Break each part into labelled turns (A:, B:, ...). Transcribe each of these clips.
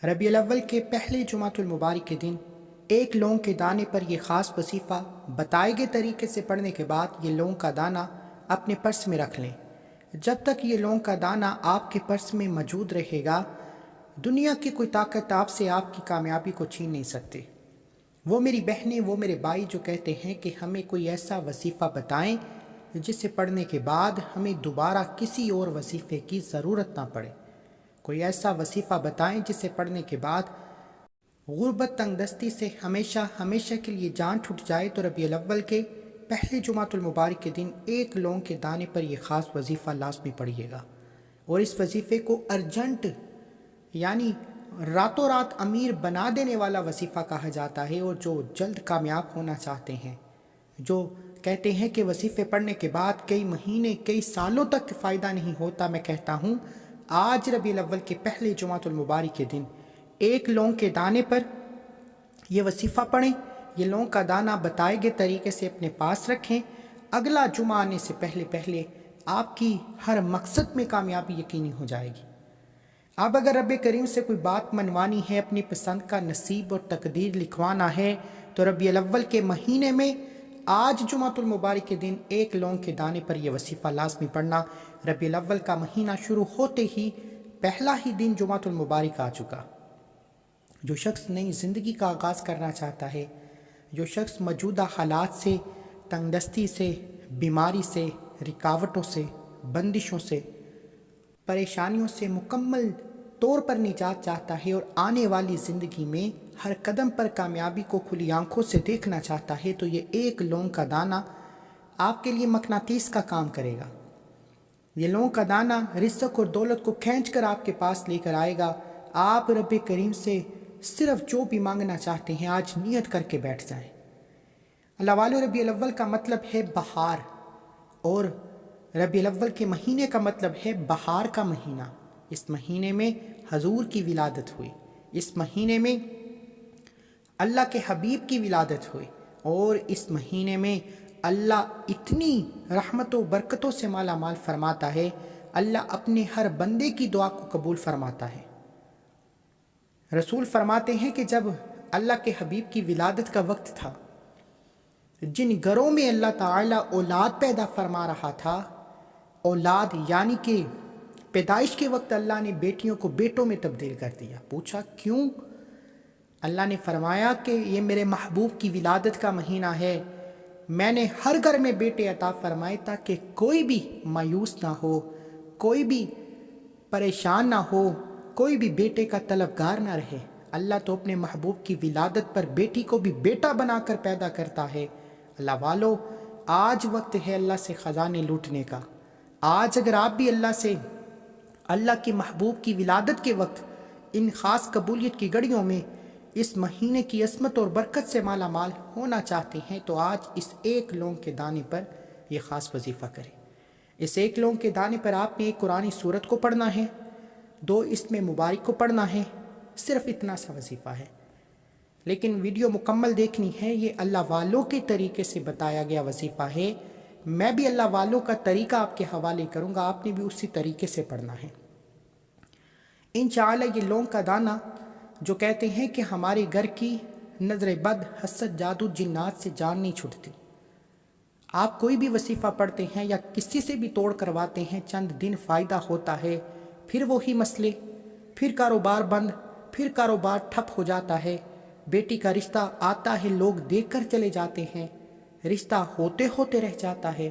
A: ربیع الاول کے پہلے جمعۃ المبارک کے دن ایک لونگ کے دانے پر یہ خاص وظیفہ بتائے گئے طریقے سے پڑھنے کے بعد یہ لونگ کا دانہ اپنے پرس میں رکھ لیں۔ جب تک یہ لونگ کا دانہ آپ کے پرس میں موجود رہے گا، دنیا کی کوئی طاقت آپ سے آپ کی کامیابی کو چھین نہیں سکتے۔ وہ میری بہنیں، وہ میرے بھائی جو کہتے ہیں کہ ہمیں کوئی ایسا وظیفہ بتائیں جسے پڑھنے کے بعد ہمیں دوبارہ کسی اور وظیفے کی ضرورت نہ پڑے، کوئی ایسا وظیفہ بتائیں جسے پڑھنے کے بعد غربت تنگ دستی سے ہمیشہ ہمیشہ کے لیے جان چھٹ جائے، تو ربیع الاول کے پہلے جمعۃ المبارک کے دن ایک لونگ کے دانے پر یہ خاص وظیفہ لازمی پڑھیے گا۔ اور اس وظیفے کو ارجنٹ یعنی راتوں رات امیر بنا دینے والا وظیفہ کہا جاتا ہے، اور جو جلد کامیاب ہونا چاہتے ہیں، جو کہتے ہیں کہ وظیفے پڑھنے کے بعد کئی مہینے کئی سالوں تک فائدہ نہیں ہوتا، میں کہتا ہوں آج ربیع الاول کے پہلے جمعۃ المبارک کے دن ایک لونگ کے دانے پر یہ وظیفہ پڑھیں۔ یہ لونگ کا دانہ بتائے گئے طریقے سے اپنے پاس رکھیں۔ اگلا جمعہ آنے سے پہلے آپ کی ہر مقصد میں کامیابی یقینی ہو جائے گی۔ اب اگر رب کریم سے کوئی بات منوانی ہے، اپنی پسند کا نصیب اور تقدیر لکھوانا ہے، تو ربیع الاول کے مہینے میں آج جمعۃ المبارک کے دن ایک لونگ کے دانے پر یہ وظیفہ لازمی پڑھنا۔ ربیع الاول کا مہینہ شروع ہوتے ہی پہلا ہی دن جمعۃ المبارک آ چکا۔ جو شخص نئی زندگی کا آغاز کرنا چاہتا ہے، جو شخص موجودہ حالات سے، تنگ دستی سے، بیماری سے، رکاوٹوں سے، بندشوں سے، پریشانیوں سے مکمل طور پر نجات چاہتا ہے اور آنے والی زندگی میں ہر قدم پر کامیابی کو کھلی آنکھوں سے دیکھنا چاہتا ہے، تو یہ ایک لونگ کا دانہ آپ کے لیے مقناطیس کا کام کرے گا۔ یہ لونگ کا دانہ رزق اور دولت کو کھینچ کر آپ کے پاس لے کر آئے گا۔ آپ رب کریم سے صرف جو بھی مانگنا چاہتے ہیں آج نیت کر کے بیٹھ جائیں۔ اللہ والو، ربیع الاول کا مطلب ہے بہار، اور ربیع الاول کے مہینے کا مطلب ہے بہار کا مہینہ۔ اس مہینے میں حضور کی ولادت ہوئی، اس مہینے میں اللہ کے حبیب کی ولادت ہوئی، اور اس مہینے میں اللہ اتنی رحمت و برکتوں سے مالا مال فرماتا ہے، اللہ اپنے ہر بندے کی دعا کو قبول فرماتا ہے۔ رسول فرماتے ہیں کہ جب اللہ کے حبیب کی ولادت کا وقت تھا، جن گھروں میں اللہ تعالیٰ اولاد پیدا فرما رہا تھا، اولاد یعنی کہ پیدائش کے وقت اللہ نے بیٹیوں کو بیٹوں میں تبدیل کر دیا۔ پوچھا کیوں؟ اللہ نے فرمایا کہ یہ میرے محبوب کی ولادت کا مہینہ ہے، میں نے ہر گھر میں بیٹے عطا فرمائے تاکہ کوئی بھی مایوس نہ ہو، کوئی بھی پریشان نہ ہو، کوئی بھی بیٹے کا طلبگار نہ رہے۔ اللہ تو اپنے محبوب کی ولادت پر بیٹی کو بھی بیٹا بنا کر پیدا کرتا ہے۔ اللہ والو، آج وقت ہے اللہ سے خزانے لوٹنے کا۔ آج اگر آپ بھی اللہ کے محبوب کی ولادت کے وقت ان خاص قبولیت کی گھڑیوں میں اس مہینے کی عظمت اور برکت سے مالا مال ہونا چاہتے ہیں، تو آج اس ایک لونگ کے دانے پر یہ خاص وظیفہ کریں۔ اس ایک لونگ کے دانے پر آپ نے ایک قرآنی سورت کو پڑھنا ہے، 2 اس میں مبارک کو پڑھنا ہے، صرف اتنا سا وظیفہ ہے۔ لیکن ویڈیو مکمل دیکھنی ہے، یہ اللہ والوں کے طریقے سے بتایا گیا وظیفہ ہے۔ میں بھی اللہ والوں کا طریقہ آپ کے حوالے کروں گا، آپ نے بھی اسی طریقے سے پڑھنا ہے انشاءاللہ۔ یہ لونگ کا دانہ جو کہتے ہیں کہ ہمارے گھر کی نظر بد، حسد، جادو، جنات سے جان نہیں چھٹتی، آپ کوئی بھی وظیفہ پڑھتے ہیں یا کسی سے بھی توڑ کرواتے ہیں، چند دن فائدہ ہوتا ہے، پھر وہی مسئلے، پھر کاروبار بند، پھر کاروبار ٹھپ ہو جاتا ہے، بیٹی کا رشتہ آتا ہے لوگ دیکھ کر چلے جاتے ہیں، رشتہ ہوتے ہوتے رہ جاتا ہے،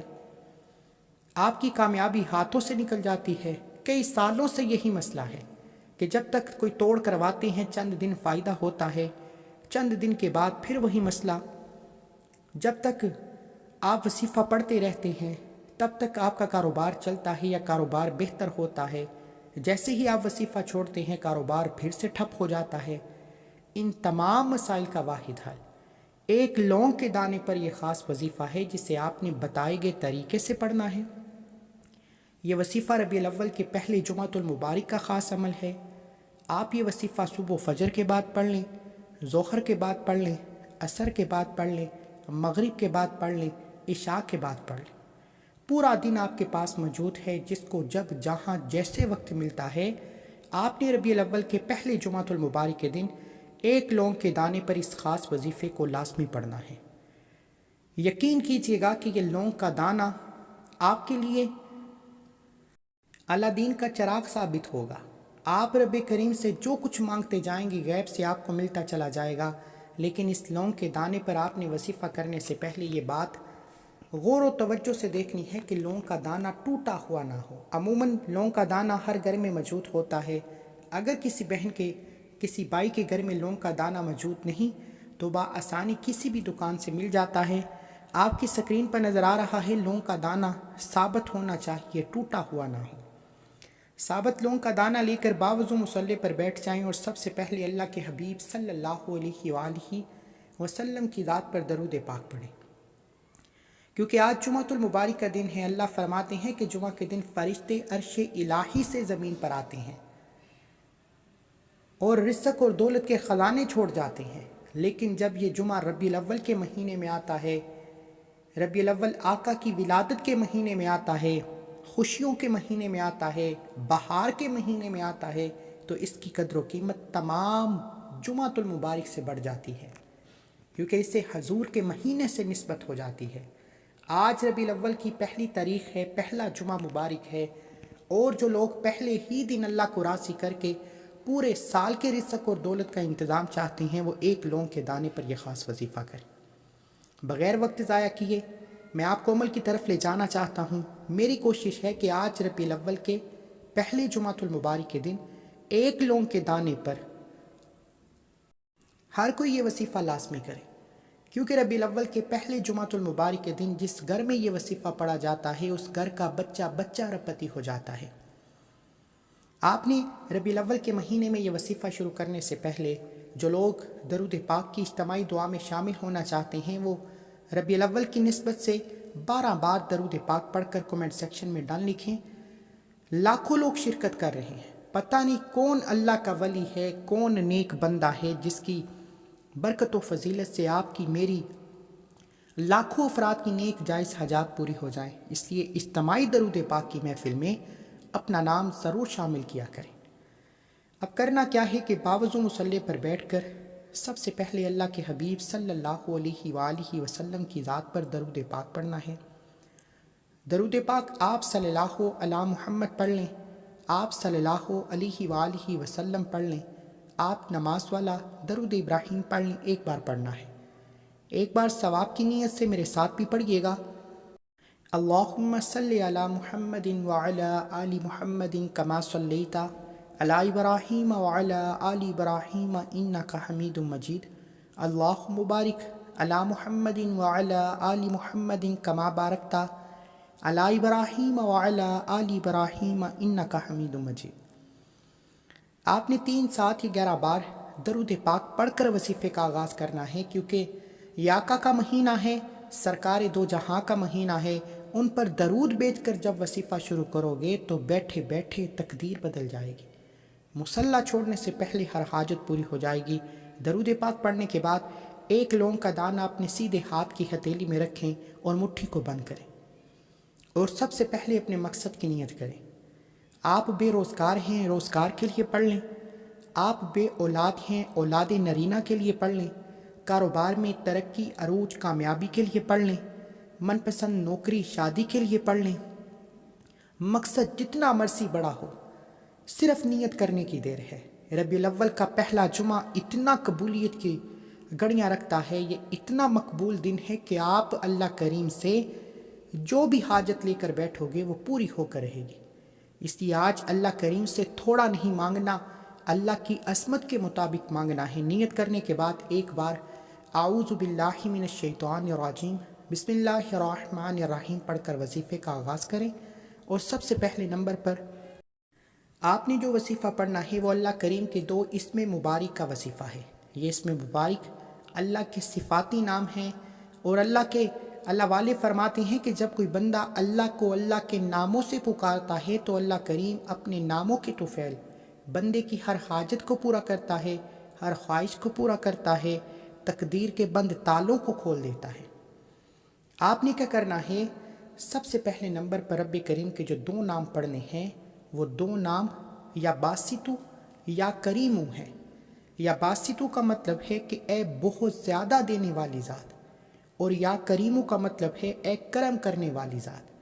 A: آپ کی کامیابی ہاتھوں سے نکل جاتی ہے۔ کئی سالوں سے یہی مسئلہ ہے کہ جب تک کوئی توڑ کرواتے ہیں چند دن فائدہ ہوتا ہے، چند دن کے بعد پھر وہی مسئلہ۔ جب تک آپ وظیفہ پڑھتے رہتے ہیں تب تک آپ کا کاروبار چلتا ہے یا کاروبار بہتر ہوتا ہے، جیسے ہی آپ وظیفہ چھوڑتے ہیں کاروبار پھر سے ٹھپ ہو جاتا ہے۔ ان تمام مسائل کا واحد حل ایک لونگ کے دانے پر یہ خاص وظیفہ ہے، جسے آپ نے بتائے گئے طریقے سے پڑھنا ہے۔ یہ وظیفہ ربیع الاول کے پہلے جمعۃ المبارک کا خاص عمل ہے۔ آپ یہ وظیفہ صبح و فجر کے بعد پڑھ لیں، ظہر کے بعد پڑھ لیں، عصر کے بعد پڑھ لیں، مغرب کے بعد پڑھ لیں، عشاء کے بعد پڑھ لیں۔ پورا دن آپ کے پاس موجود ہے، جس کو جب جہاں جیسے وقت ملتا ہے آپ نے ربیع الاول کے پہلے جمعۃ المبارک کے دن ایک لونگ کے دانے پر اس خاص وظیفے کو لازمی پڑھنا ہے۔ یقین کیجیے گا کہ یہ لونگ کا دانہ آپ کے لیے اللہ دین کا چراغ ثابت ہوگا۔ آپ رب کریم سے جو کچھ مانگتے جائیں گے غیب سے آپ کو ملتا چلا جائے گا، لیکن اس لونگ کے دانے پر آپ نے وظیفہ کرنے سے پہلے یہ بات غور و توجہ سے دیکھنی ہے کہ لونگ کا دانہ ٹوٹا ہوا نہ ہو۔ عموماً لونگ کا دانہ ہر گھر میں موجود ہوتا ہے۔ اگر کسی بھائی کے گھر میں لونگ کا دانہ موجود نہیں تو بآسانی کسی بھی دکان سے مل جاتا ہے۔ آپ کی اسکرین پر نظر آ رہا ہے لونگ کا دانہ ثابت ہونا چاہیے، ٹوٹا ہوا نہ ہو۔ ثابت لونگ کا دانہ لے کر باوضو مصلی پر بیٹھ جائیں اور سب سے پہلے اللہ کے حبیب صلی اللہ علیہ وآلہ وسلم کی ذات پر درود پاک پڑھیں، کیونکہ آج جمعۃ المبارک کا دن ہے۔ اللہ فرماتے ہیں کہ جمعہ کے دن فرشتے عرش الہی سے زمین پر آتے ہیں اور رزق اور دولت کے خزانے چھوڑ جاتے ہیں، لیکن جب یہ جمعہ ربیع الاول کے مہینے میں آتا ہے، ربیع الاول آقا کی ولادت کے مہینے میں آتا ہے، خوشیوں کے مہینے میں آتا ہے، بہار کے مہینے میں آتا ہے، تو اس کی قدر و قیمت تمام جمعۃ المبارک سے بڑھ جاتی ہے، کیونکہ اسے حضور کے مہینے سے نسبت ہو جاتی ہے۔ آج ربیع الاول کی پہلی تاریخ ہے، پہلا جمعہ مبارک ہے، اور جو لوگ پہلے ہی دن اللہ کو راضی کر کے پورے سال کے رزق اور دولت کا انتظام چاہتے ہیں، وہ ایک لونگ کے دانے پر یہ خاص وظیفہ کریں۔ بغیر وقت ضائع کیے میں آپ کو عمل کی طرف لے جانا چاہتا ہوں۔ میری کوشش ہے کہ آج ربیع الاول کے پہلے جمعۃ المبارک کے دن ایک لونگ کے دانے پر ہر کوئی یہ وظیفہ لازمی کرے، کیونکہ ربیع الاول کے پہلے جمعۃ المبارک کے دن جس گھر میں یہ وظیفہ پڑھا جاتا ہے اس گھر کا بچہ بچہ ربتی ہو جاتا ہے۔ آپ نے ربیع الاول کے مہینے میں یہ وظیفہ شروع کرنے سے پہلے جو لوگ درود پاک کی اجتماعی دعا میں شامل ہونا چاہتے ہیں وہ ربیع الاول کی نسبت سے 12 بار درود پاک پڑھ کر کومنٹ سیکشن میں ڈال لکھیں۔ لاکھوں لوگ شرکت کر رہے ہیں، پتہ نہیں کون اللہ کا ولی ہے، کون نیک بندہ ہے جس کی برکت و فضیلت سے آپ کی میری لاکھوں افراد کی نیک جائز حاجات پوری ہو جائیں۔ اس لیے اجتماعی درود پاک کی محفل میں اپنا نام ضرور شامل کیا کریں۔ اب کرنا کیا ہے کہ باوضو مصلی پر بیٹھ کر سب سے پہلے اللہ کے حبیب صلی اللہ علیہ وآلہ وسلم کی ذات پر درود پاک پڑھنا ہے۔ درود پاک آپ صلی اللہ علی محمد پڑھ لیں، آپ صلی اللہ علیہ وآلہ وسلم پڑھ لیں، آپ نماز والا درود ابراہیم پڑھ لیں، ایک بار پڑھنا ہے۔ ایک بار ثواب کی نیت سے میرے ساتھ بھی پڑھیے گا۔ اللہم صلی علی محمد وعلی آل محمد کما صلیت علی ابراہیم وعلی آل ابراہیم انک حمید مجید۔ اللہم بارک علی محمد وعلی آل محمد کما بارکت علی ابراہیم وعلی آل ابراہیم انک حمید مجید۔ آپ نے 3، 7 یا 11 بار درود پاک پڑھ کر وظیفے کا آغاز کرنا ہے، کیونکہ یہ آقا کا مہینہ ہے، سرکار دو جہاں کا مہینہ ہے۔ ان پر درود بیچ کر جب وظیفہ شروع کرو گے تو بیٹھے بیٹھے تقدیر بدل جائے گی، مصلی چھوڑنے سے پہلے ہر حاجت پوری ہو جائے گی۔ درود پاک پڑھنے کے بعد ایک لونگ کا دانہ اپنے سیدھے ہاتھ کی ہتھیلی میں رکھیں اور مٹھی کو بند کریں، اور سب سے پہلے اپنے مقصد کی نیت کریں۔ آپ بے روزگار ہیں، روزگار کے لیے پڑھ لیں۔ آپ بے اولاد ہیں، اولاد نرینہ کے لیے پڑھ لیں۔ کاروبار میں ترقی، عروج، کامیابی کے لیے پڑھ لیں۔ من پسند نوکری، شادی کے لیے پڑھ لیں۔ مقصد جتنا مرضی بڑا ہو، صرف نیت کرنے کی دیر ہے۔ ربیع الاول کا پہلا جمعہ اتنا قبولیت کی گھڑیاں رکھتا ہے، یہ اتنا مقبول دن ہے کہ آپ اللہ کریم سے جو بھی حاجت لے کر بیٹھو گے وہ پوری ہو کر رہے گی۔ اس لیے آج اللہ کریم سے تھوڑا نہیں مانگنا، اللہ کی عظمت کے مطابق مانگنا ہے۔ نیت کرنے کے بعد ایک بار اعوذ باللہ من الشیطان الرجیم بسم اللہ الرحمن الرحیم پڑھ کر وظیفے کا آغاز کریں، اور سب سے پہلے نمبر پر آپ نے جو وظیفہ پڑھنا ہے وہ اللہ کریم کے 2 اسم مبارک کا وظیفہ ہے۔ یہ اسم مبارک اللہ کے صفاتی نام ہیں، اور اللہ والے فرماتے ہیں کہ جب کوئی بندہ اللہ کو اللہ کے ناموں سے پکارتا ہے تو اللہ کریم اپنے ناموں کے طفیل بندے کی ہر حاجت کو پورا کرتا ہے، ہر خواہش کو پورا کرتا ہے، تقدیر کے بند تالوں کو کھول دیتا ہے۔ آپ نے کیا کرنا ہے؟ سب سے پہلے نمبر پر رب کریم کے جو 2 نام پڑھنے ہیں وہ 2 نام یا باسطو یا کریمو ہے۔ یا باسطو کا مطلب ہے کہ اے بہت زیادہ دینے والی ذات، اور یا کریمو کا مطلب ہے اے کرم کرنے والی ذات۔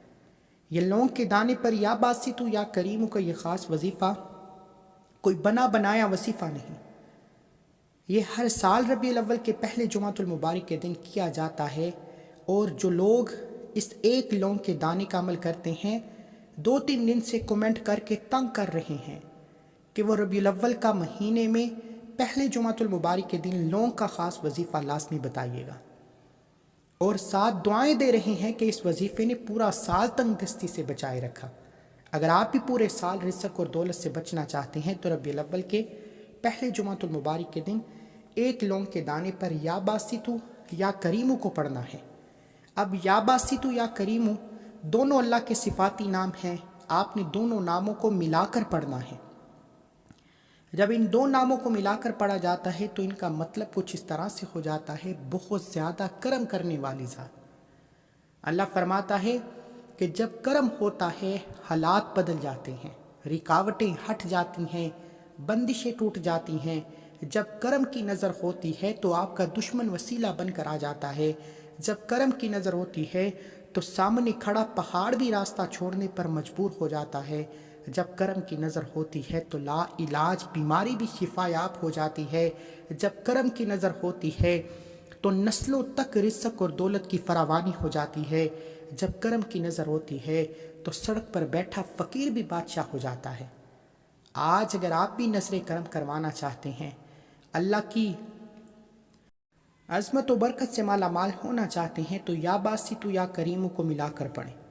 A: یہ لونگ کے دانے پر یا باسطو یا کریمو کا یہ خاص وظیفہ کوئی بنا بنایا وظیفہ نہیں، یہ ہر سال ربیع الاول کے پہلے جمعۃ المبارک کے دن کیا جاتا ہے، اور جو لوگ اس ایک لونگ کے دانے کا عمل کرتے ہیں 2-3 دن سے کمنٹ کر کے تنگ کر رہے ہیں کہ وہ ربیع الاول کا مہینے میں پہلے جمعۃ المبارک کے دن لونگ کا خاص وظیفہ لازمی بتائیے گا، اور ساتھ دعائیں دے رہے ہیں کہ اس وظیفے نے پورا سال تنگ دستی سے بچائے رکھا۔ اگر آپ بھی پورے سال رزق اور دولت سے بچنا چاہتے ہیں تو ربیع الاول کے پہلے جمعۃ المبارک کے دن ایک لونگ کے دانے پر یا باسطو یا کریمو کو پڑھنا ہے۔ اب یا باسطو یا کریمو دونوں اللہ کے صفاتی نام ہیں، آپ نے دونوں ناموں کو ملا کر پڑھنا ہے۔ جب ان دو ناموں کو ملا کر پڑھا جاتا ہے تو ان کا مطلب کچھ اس طرح سے ہو جاتا ہے، بہت زیادہ کرم کرنے والی ذات۔ اللہ فرماتا ہے کہ جب کرم ہوتا ہے حالات بدل جاتے ہیں، رکاوٹیں ہٹ جاتی ہیں، بندشیں ٹوٹ جاتی ہیں۔ جب کرم کی نظر ہوتی ہے تو آپ کا دشمن وسیلہ بن کر آ جاتا ہے۔ جب کرم کی نظر ہوتی ہے تو سامنے کھڑا پہاڑ بھی راستہ چھوڑنے پر مجبور ہو جاتا ہے۔ جب کرم کی نظر ہوتی ہے تو لا علاج بیماری بھی شفا یاب ہو جاتی ہے۔ جب کرم کی نظر ہوتی ہے تو نسلوں تک رزق اور دولت کی فراوانی ہو جاتی ہے۔ جب کرم کی نظر ہوتی ہے تو سڑک پر بیٹھا فقیر بھی بادشاہ ہو جاتا ہے۔ آج اگر آپ بھی نظر کرم کروانا چاہتے ہیں، اللہ کی عظمت و برکت سے مالا مال ہونا چاہتے ہیں تو یا باسطو یا کریمو کو ملا کر پڑھیں۔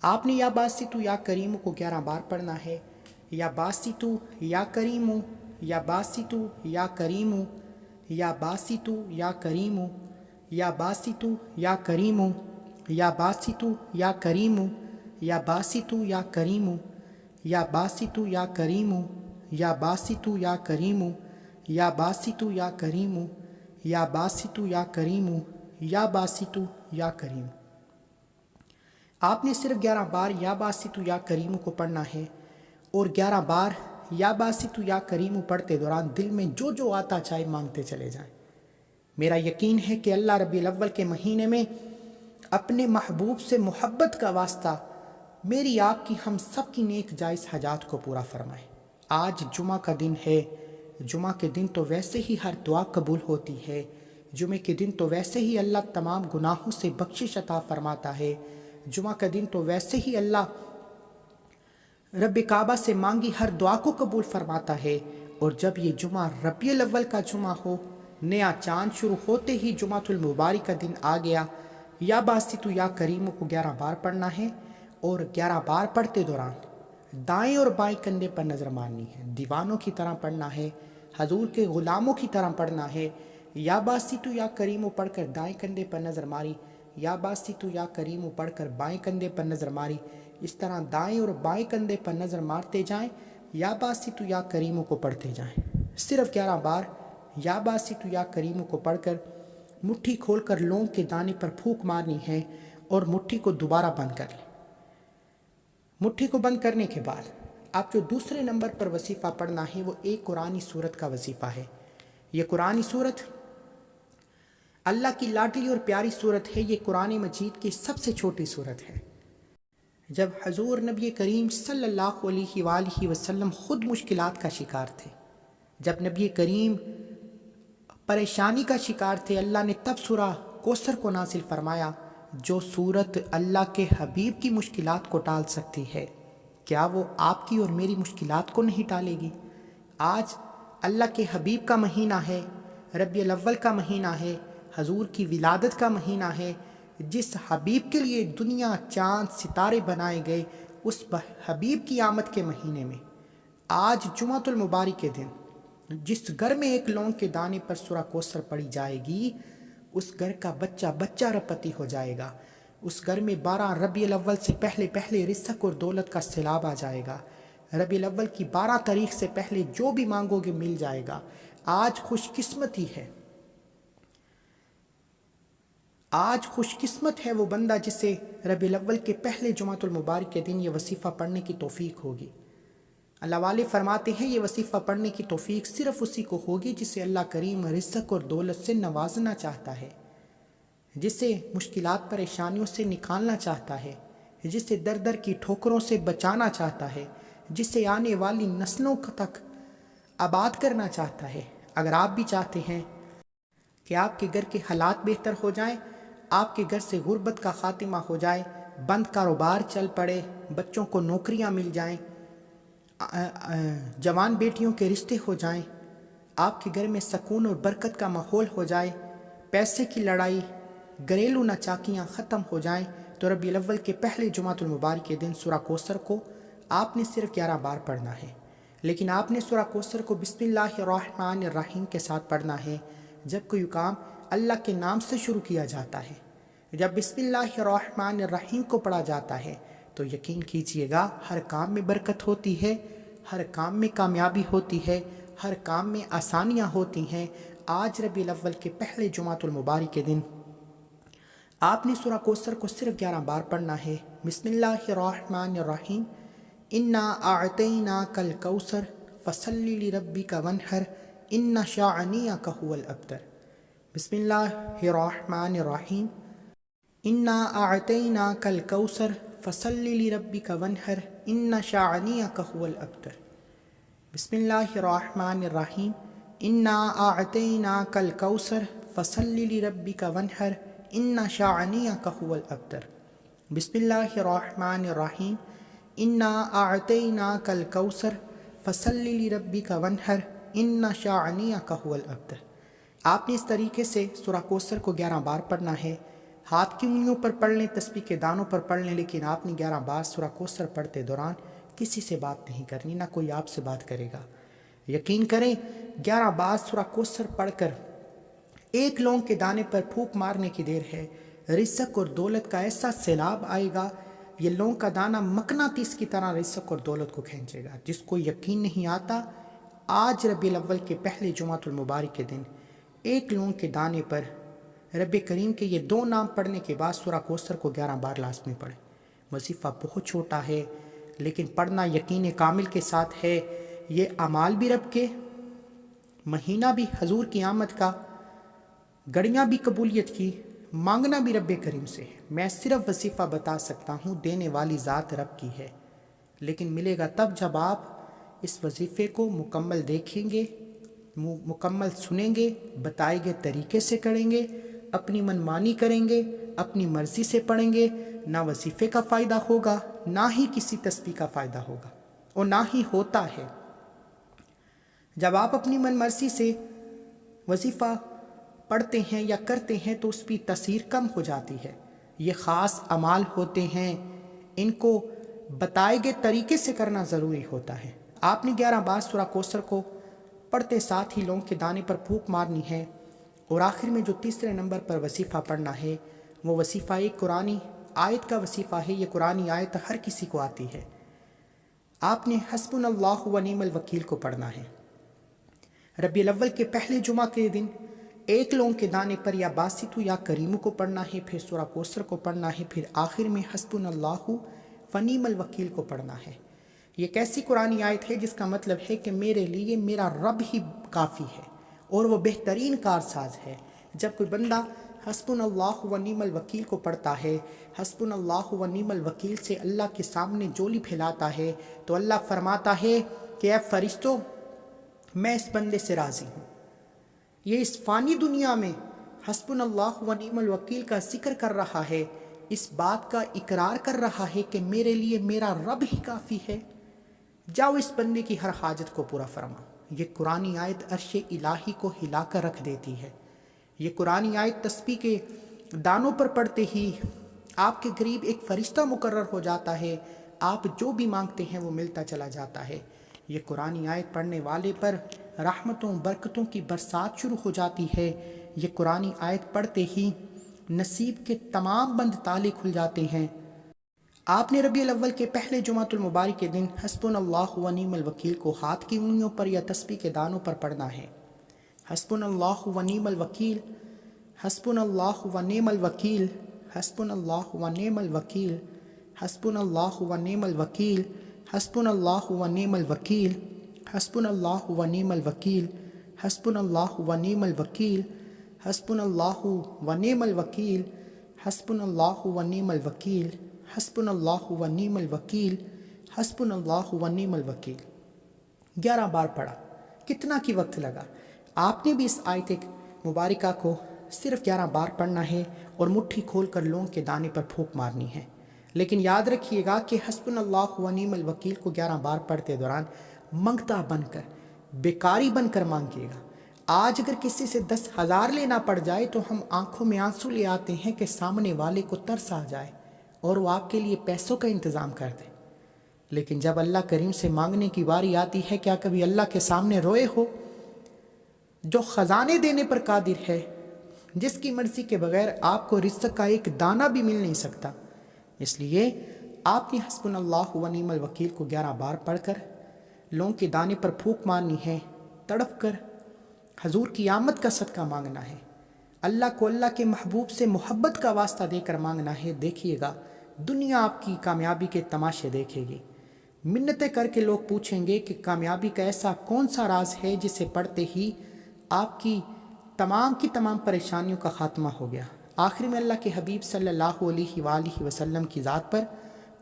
A: آپ نے یا باسطو یا کریمو کو 11 بار پڑھنا ہے۔ یا باسطو یا کریمو، یا باسطو یا کریمو، یا باسطو یا کریمو، یا باسطو یا کریمو، یا باسطو یا کریمو، یا باسطو یا کریمو، یا باسطو یا کریمو، یا باسطو یا کریمو، یا باسطو یا کریمو، یا باسطو یا کریمو، یا باسطو یا کریمو۔ آپ نے صرف 11 بار یا باسطو یا کریمو کو پڑھنا ہے، اور 11 بار یا باسطو یا کریمو پڑھتے دوران دل میں جو جو آتا چاہے مانگتے چلے جائیں۔ میرا یقین ہے کہ اللہ ربیع الاول کے مہینے میں اپنے محبوب سے محبت کا واسطہ میری آپ کی ہم سب کی نیک جائز حاجات کو پورا فرمائے۔ آج جمعہ کا دن ہے، جمعہ کے دن تو ویسے ہی ہر دعا قبول ہوتی ہے، جمعہ کے دن تو ویسے ہی اللہ تمام گناہوں سے بخشش عطا فرماتا ہے، جمعہ کا دن تو ویسے ہی اللہ رب کعبہ سے مانگی ہر دعا کو قبول فرماتا ہے۔ اور جب یہ جمعہ ربیع الاول کا جمعہ ہو، نیا چاند شروع ہوتے ہی جمعۃ المبارک کا دن آ گیا، یا باسطو یا کریمو کو 11 بار پڑھنا ہے، اور 11 بار پڑھتے دوران دائیں اور بائیں کندھے پر نظر مارنی ہے، دیوانوں کی طرح پڑھنا ہے، حضور کے غلاموں کی طرح پڑھنا ہے۔ یا باسطو یا کریمو پڑھ کر دائیں کندھے پر نظر ماری، یا باسطو یا کریمو پڑھ کر بائیں کندھے پر نظر ماری، اس طرح دائیں اور بائیں کندھے پر نظر مارتے جائیں، یا باسطو یا کریمو کو پڑھتے جائیں۔ صرف 11 بار یا باسطو یا کریمو کو پڑھ کر مٹھی کھول کر لونگ کے دانے پر پھونک مارنی ہے، اور مٹھی کو دوبارہ بند کر لیں۔ مٹھی کو بند کرنے کے بعد آپ جو دوسرے نمبر پر وظیفہ پڑھنا ہے وہ ایک قرآنی سورت کا وظیفہ ہے۔ یہ قرآنی سورت اللہ کی لاڈلی اور پیاری سورت ہے، یہ قرآن مجید کی سب سے چھوٹی سورت ہے۔ جب حضور نبی کریم صلی اللہ علیہ وآلہ وسلم خود مشکلات کا شکار تھے، جب نبی کریم پریشانی کا شکار تھے، اللہ نے تب سورہ کوثر کو نازل فرمایا، جو سورت اللہ کے حبیب کی مشکلات کو ٹال سکتی ہے، کیا وہ آپ کی اور میری مشکلات کو نہیں ٹالے گی؟ آج اللہ کے حبیب کا مہینہ ہے، ربیع الاول کا مہینہ ہے، حضور کی ولادت کا مہینہ ہے، جس حبیب کے لیے دنیا چاند ستارے بنائے گئے، اس حبیب کی آمد کے مہینے میں آج جمعۃ المبارک کے دن جس گھر میں ایک لونگ کے دانے پر سورہ کوثر پڑھی جائے گی، اس گھر کا بچہ بچہ رپتی ہو جائے گا، اس گھر میں 12 ربیع الاول سے پہلے رزق اور دولت کا سیلاب آ جائے گا، ربیع الاول کی 12 تاریخ سے پہلے جو بھی مانگو گے مل جائے گا۔ آج خوش قسمتی ہے، آج خوش قسمت ہے وہ بندہ جسے ربیع الاول کے پہلے جمعۃ المبارک کے دن یہ وظیفہ پڑھنے کی توفیق ہوگی۔ اللہ والے فرماتے ہیں یہ وظیفہ پڑھنے کی توفیق صرف اسی کو ہوگی جسے اللہ کریم رزق اور دولت سے نوازنا چاہتا ہے، جسے مشکلات پریشانیوں سے نکالنا چاہتا ہے، جسے در در کی ٹھوکروں سے بچانا چاہتا ہے، جسے آنے والی نسلوں تک آباد کرنا چاہتا ہے۔ اگر آپ بھی چاہتے ہیں کہ آپ کے گھر کے حالات بہتر ہو جائیں، آپ کے گھر سے غربت کا خاتمہ ہو جائے، بند کاروبار چل پڑے، بچوں کو نوکریاں مل جائیں، جوان بیٹیوں کے رشتے ہو جائیں، آپ کے گھر میں سکون اور برکت کا ماحول ہو جائے، پیسے کی لڑائی، گھریلو ناچاکیاں ختم ہو جائیں، تو ربیع الاول کے پہلے جمعۃ المبارک کے دن سورہ کوثر کو آپ نے صرف 11 بار پڑھنا ہے۔ لیکن آپ نے سورہ کوثر کو بسم اللہ الرحمن الرحیم کے ساتھ پڑھنا ہے۔ جب کوئی کام اللہ کے نام سے شروع کیا جاتا ہے، جب بسم اللہ الرحمن الرحیم کو پڑھا جاتا ہے، تو یقین کیجئے گا ہر کام میں برکت ہوتی ہے، ہر کام میں کامیابی ہوتی ہے، ہر کام میں آسانیاں ہوتی ہیں۔ آج ربیع الاول کے پہلے جمعۃ المبارک کے دن آپ نے سورہ کوثر کو صرف 11 بار پڑھنا ہے۔ بسم اللہ الرحمن الرحیم، انا اعطیناک الکوثر فصلی لربک وانحر ان شانئک هو الابتر۔ بسم اللہ الرحمن الرحیم، انا اعطیناک الکوثر فصلی لربک وانحر ان شانئک هو الابتر۔ بسم اللہ الرحمن الرحیم، انا اعطیناک الکوثر فصلی لربک وانحر ان شانئک هو الابتر۔ بسم اللہ الرحمن الرحیم، انا اعطیناک الکوثر فصلی لربک وانحر ان شانئک هو الابتر۔ آپ نے اس طریقے سے سورہ کوثر کو 11 بار پڑھنا ہے۔ ہاتھ کی انگلیوں پر پڑھ لیں، تسبیح کے دانوں پر پڑھ لیں، لیکن آپ نے 11 بار سورہ کوثر پڑھتے دوران کسی سے بات نہیں کرنی، نہ کوئی آپ سے بات کرے گا۔ یقین کریں 11 بار سورہ کوثر پڑھ کر ایک لونگ کے دانے پر پھونک مارنے کی دیر ہے، رزق اور دولت کا ایسا سیلاب آئے گا، یہ لونگ کا دانہ مقناطیس کی طرح رزق اور دولت کو کھینچے گا۔ جس کو یقین نہیں آتا، آج ربیع الاول کے پہلے جمعۃ المبارک کے دن ایک لونگ کے دانے پر رب کریم کے یہ 2 نام پڑھنے کے بعد سورہ کوثر کو 11 بار لازمی پڑھیں۔ وظیفہ بہت چھوٹا ہے، لیکن پڑھنا یقین کامل کے ساتھ ہے۔ یہ اعمال بھی رب کے، مہینہ بھی حضور کی آمد کا، گھڑیاں بھی قبولیت کی، مانگنا بھی رب کریم سے ہے۔ میں صرف وظیفہ بتا سکتا ہوں، دینے والی ذات رب کی ہے، لیکن ملے گا تب جب آپ اس وظیفے کو مکمل دیکھیں گے، مکمل سنیں گے، بتائے گئے طریقے سے کریں گے، اپنی منمانی کریں گے، اپنی مرضی سے پڑھیں گے، نہ وظیفے کا فائدہ ہوگا، نہ ہی کسی تسبیح کا فائدہ ہوگا، اور نہ ہی ہوتا ہے۔ جب آپ اپنی من مرضی سے وظیفہ پڑھتے ہیں یا کرتے ہیں تو اس کی تاثیر کم ہو جاتی ہے۔ یہ خاص اعمال ہوتے ہیں، ان کو بتائے گئے طریقے سے کرنا ضروری ہوتا ہے۔ آپ نے 11 بار سورہ کوثر کو پڑھتے ساتھ ہی لونگ کے دانے پر پھونک مارنی ہے، اور آخر میں جو تیسرے نمبر پر وظیفہ پڑھنا ہے وہ وظیفہ ایک قرآنی آیت کا وظیفہ ہے۔ یہ قرآنی آیت ہر کسی کو آتی ہے۔ آپ نے حسبنا اللہ و نعم الوکیل کو پڑھنا ہے۔ ربیع الاول کے پہلے جمعہ کے دن ایک لونگ کے دانے پر یا باسطو یا کریمو کو پڑھنا ہے، پھر سورہ کوثر کو پڑھنا ہے، پھر آخر میں حسبنا اللہ و نعم الوکیل کو پڑھنا ہے۔ یہ کیسی قرآنی آیت ہے جس کا مطلب ہے کہ میرے لیے میرا رب ہی کافی ہے اور وہ بہترین کارساز ہے۔ جب کوئی بندہ حسبنا اللہ و نعم الوکیل کو پڑھتا ہے، حسبنا اللہ و نعم الوکیل سے اللہ کے سامنے جولی پھیلاتا ہے، تو اللہ فرماتا ہے کہ اے فرشتوں، میں اس بندے سے راضی ہوں۔ یہ اس فانی دنیا میں حسبنا اللہ و نعم الوکیل کا ذکر کر رہا ہے، اس بات کا اقرار کر رہا ہے کہ میرے لیے میرا رب ہی کافی ہے۔ جاؤ اس بندے کی ہر حاجت کو پورا فرما۔ یہ قرآنی آیت عرش الہی کو ہلا کر رکھ دیتی ہے۔ یہ قرآنی آیت تسبیح کے دانوں پر پڑھتے ہی آپ کے قریب ایک فرشتہ مقرر ہو جاتا ہے، آپ جو بھی مانگتے ہیں وہ ملتا چلا جاتا ہے۔ یہ قرآنی آیت پڑھنے والے پر رحمتوں برکتوں کی برسات شروع ہو جاتی ہے۔ یہ قرآنی آیت پڑھتے ہی نصیب کے تمام بند تالے کھل جاتے ہیں۔ آپ نے ربیع الاول کے پہلے جمعۃ المبارک کے دن حسبنا اللہ و نعم الوکیل کو ہاتھ کی انگلیوں پر یا تسبیح کے دانوں پر پڑھنا ہے۔ حسبنا اللہ و نعم الوکیل، حسبنا اللہ و نعم الوکیل، حسبنا اللہ و نعم الوکیل، حسبنا اللہ و نعم الوکیل، حسبنا اللہ و نعم الوکیل، حسبنا اللہ و نعم الوکیل، حسبنا اللہ و نعم الوکیل، حسبنا اللہ و نعم الوکیل، حسبنا اللہ و نعم الوکیل، حسبنا اللہ و نعم الوکیل، حسبنا اللہ و نعم الوکیل 11 بار پڑھا۔ کتنا کی وقت لگا؟ آپ نے بھی اس آیت مبارکہ کو صرف 11 بار پڑھنا ہے اور مٹھی کھول کر لونگ کے دانے پر پھونک مارنی ہے۔ لیکن یاد رکھیے گا کہ حسبنا اللہ و نعم الوکیل کو 11 بار پڑھتے دوران منگتا بن کر، بیکاری بن کر مانگیے گا۔ آج اگر کسی سے 10,000 لینا پڑ جائے تو ہم آنکھوں میں آنسو لے آتے ہیں کہ سامنے والے کو ترس آ جائے اور وہ آپ کے لیے پیسوں کا انتظام کر دے۔ لیکن جب اللہ کریم سے مانگنے کی باری آتی ہے، کیا کبھی اللہ کے سامنے روئے ہو؟ جو خزانے دینے پر قادر ہے، جس کی مرضی کے بغیر آپ کو رزق کا ایک دانہ بھی مل نہیں سکتا۔ اس لیے آپ نے حسبنا اللہ و نعم الوکیل کو 11 بار پڑھ کر لونگ کے دانے پر پھونک مارنی ہے، تڑپ کر حضور کی آمد کا صدقہ مانگنا ہے، اللہ کو اللہ کے محبوب سے محبت کا واسطہ دے کر مانگنا ہے۔ دیکھیے گا دنیا آپ کی کامیابی کے تماشے دیکھے گی۔ منتیں کر کے لوگ پوچھیں گے کہ کامیابی کا ایسا کون سا راز ہے جسے پڑھتے ہی آپ کی تمام پریشانیوں کا خاتمہ ہو گیا۔ آخر میں اللہ کے حبیب صلی اللہ علیہ وآلہ وسلم کی ذات پر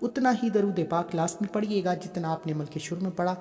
A: اتنا ہی درود پاک لازمی پڑھیے گا جتنا آپ نے ملک شروع میں پڑھا۔